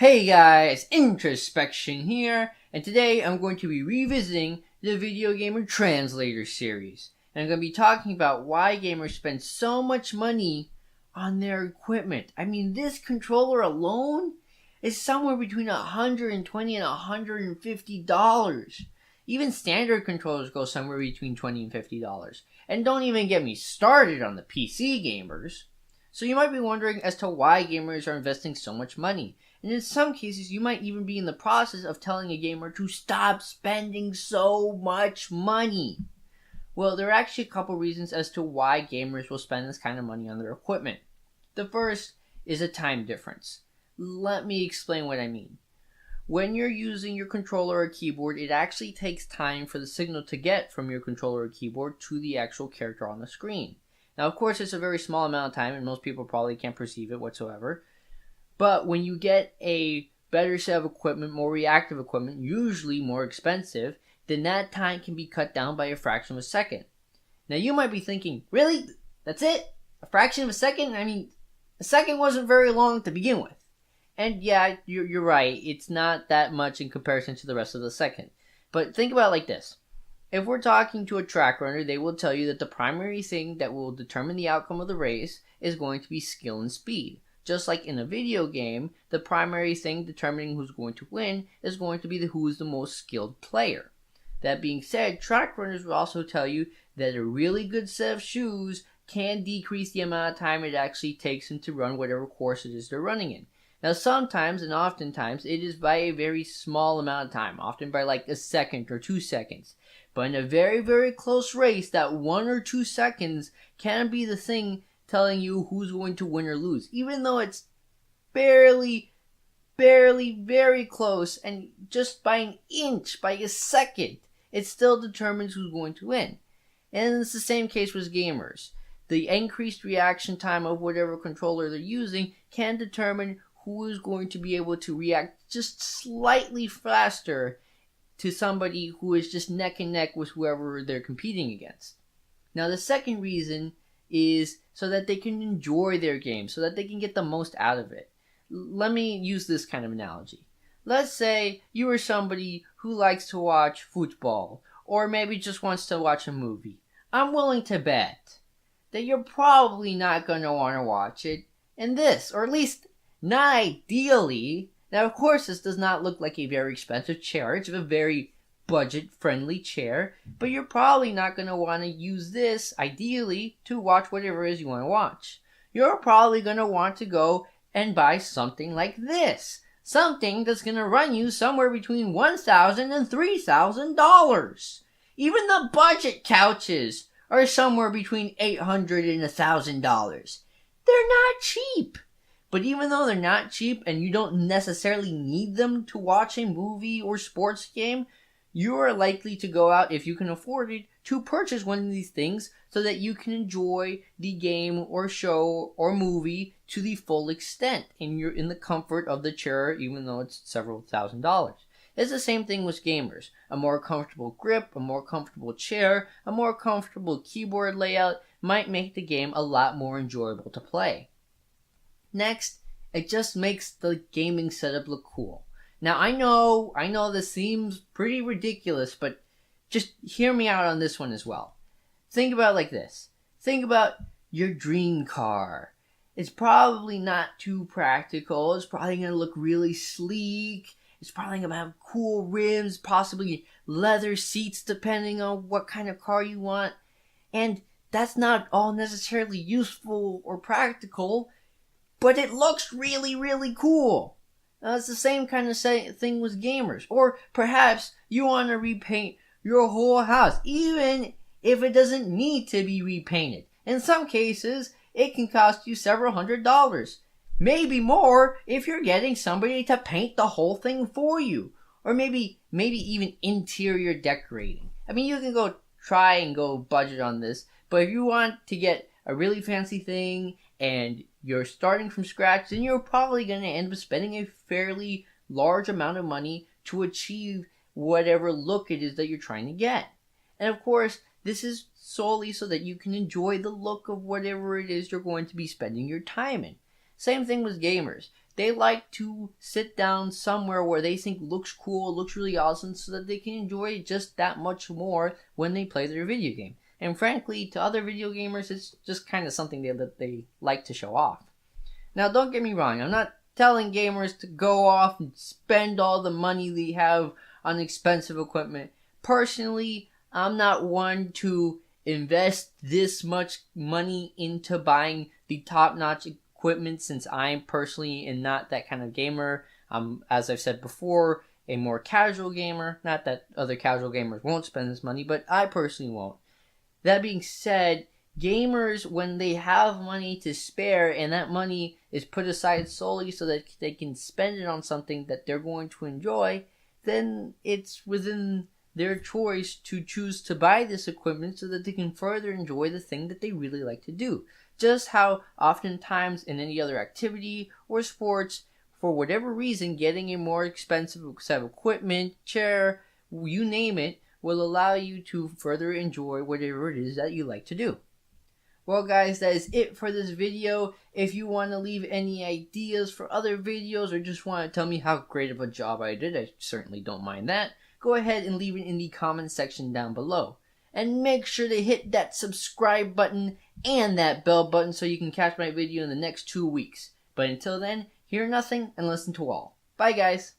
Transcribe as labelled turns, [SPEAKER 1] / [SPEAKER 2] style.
[SPEAKER 1] Hey guys, Introspection here, and today I'm going to be revisiting the Video Gamer Translator series. And I'm going to be talking about why gamers spend so much money on their equipment. I mean, this controller alone is somewhere between $120 and $150. Even standard controllers go somewhere between $20 and $50. And don't even get me started on the PC gamers. So you might be wondering as to why gamers are investing so much money. And in some cases, you might even be in the process of telling a gamer to stop spending so much money. Well, there are actually a couple reasons as to why gamers will spend this kind of money on their equipment. The first is a time difference. Let me explain what I mean. When you're using your controller or keyboard, it actually takes time for the signal to get from your controller or keyboard to the actual character on the screen. Now, of course, it's a very small amount of time, and most people probably can't perceive it whatsoever. But when you get a better set of equipment, more reactive equipment, usually more expensive, then that time can be cut down by a fraction of a second. Now, you might be thinking, really? That's it? A fraction of a second? I mean, a second wasn't very long to begin with. And yeah, you're right. It's not that much in comparison to the rest of the second. But think about it like this. If we're talking to a track runner, they will tell you that the primary thing that will determine the outcome of the race is going to be skill and speed. Just like in a video game, the primary thing determining who's going to win is going to be who's the most skilled player. That being said, track runners will also tell you that a really good set of shoes can decrease the amount of time it actually takes them to run whatever course it is they're running in. Now sometimes and oftentimes it is by a very small amount of time, often by like a second or 2 seconds. But in a very, very close race, that 1 or 2 seconds can be the thing telling you who's going to win or lose, even though it's barely very close, and just by an inch, by a second, it still determines who's going to win. And it's the same case with gamers. The increased reaction time of whatever controller they're using can determine who is going to be able to react just slightly faster to somebody who is just neck and neck with whoever they're competing against. Now, the second reason is so that they can enjoy their game, so that they can get the most out of it. Let me use this kind of analogy. Let's say you are somebody who likes to watch football, or maybe just wants to watch a movie. I'm willing to bet that you're probably not going to want to watch it in this, or at least not ideally. Now, of course, this does not look like a very expensive chair. It's a very budget-friendly chair, but you're probably not going to want to use this, ideally, to watch whatever it is you want to watch. You're probably going to want to go and buy something like this. Something that's going to run you somewhere between $1,000 and $3,000. Even the budget couches are somewhere between $800 and $1,000. They're not cheap. But even though they're not cheap and you don't necessarily need them to watch a movie or sports game, you are likely to go out, if you can afford it, to purchase one of these things so that you can enjoy the game or show or movie to the full extent in the comfort of the chair, even though it's several $1,000s. It's the same thing with gamers. A more comfortable grip, a more comfortable chair, a more comfortable keyboard layout might make the game a lot more enjoyable to play. Next, it just makes the gaming setup look cool. Now, I know this seems pretty ridiculous, but just hear me out on this one as well. Think about it like this. Think about your dream car. It's probably not too practical. It's probably going to look really sleek. It's probably going to have cool rims, possibly leather seats, depending on what kind of car you want. And that's not all necessarily useful or practical, but it looks really, really cool. Now, it's the same kind of thing with gamers. Or perhaps you want to repaint your whole house, even if it doesn't need to be repainted. In some cases, it can cost you several $100s. Maybe more if you're getting somebody to paint the whole thing for you. Or maybe even interior decorating. I mean, you can try and go budget on this, but if you want to get a really fancy thing and you're starting from scratch, then you're probably going to end up spending a fairly large amount of money to achieve whatever look it is that you're trying to get. And of course, this is solely so that you can enjoy the look of whatever it is you're going to be spending your time in. Same thing with gamers. they like to sit down somewhere where they think looks cool, looks really awesome, so that they can enjoy it just that much more when they play their video game. And frankly, to other video gamers, it's just kind of something they like to show off. Now, don't get me wrong, I'm not telling gamers to go off and spend all the money they have on expensive equipment. Personally, I'm not one to invest this much money into buying the top-notch equipment, since I personally am not that kind of gamer. As I've said before, a more casual gamer. Not that other casual gamers won't spend this money, but I personally won't. That being said, gamers, when they have money to spare and that money is put aside solely so that they can spend it on something that they're going to enjoy, then it's within their choice to choose to buy this equipment so that they can further enjoy the thing that they really like to do. Just how oftentimes in any other activity or sports, for whatever reason, getting a more expensive set of equipment, chair, you name it, will allow you to further enjoy whatever it is that you like to do. Well guys, that is it for this video. If you want to leave any ideas for other videos or just want to tell me how great of a job I did, I certainly don't mind that. Go ahead and leave it in the comment section down below. And make sure to hit that subscribe button and that bell button so you can catch my video in the next 2 weeks. But until then, hear nothing and listen to all. Bye guys!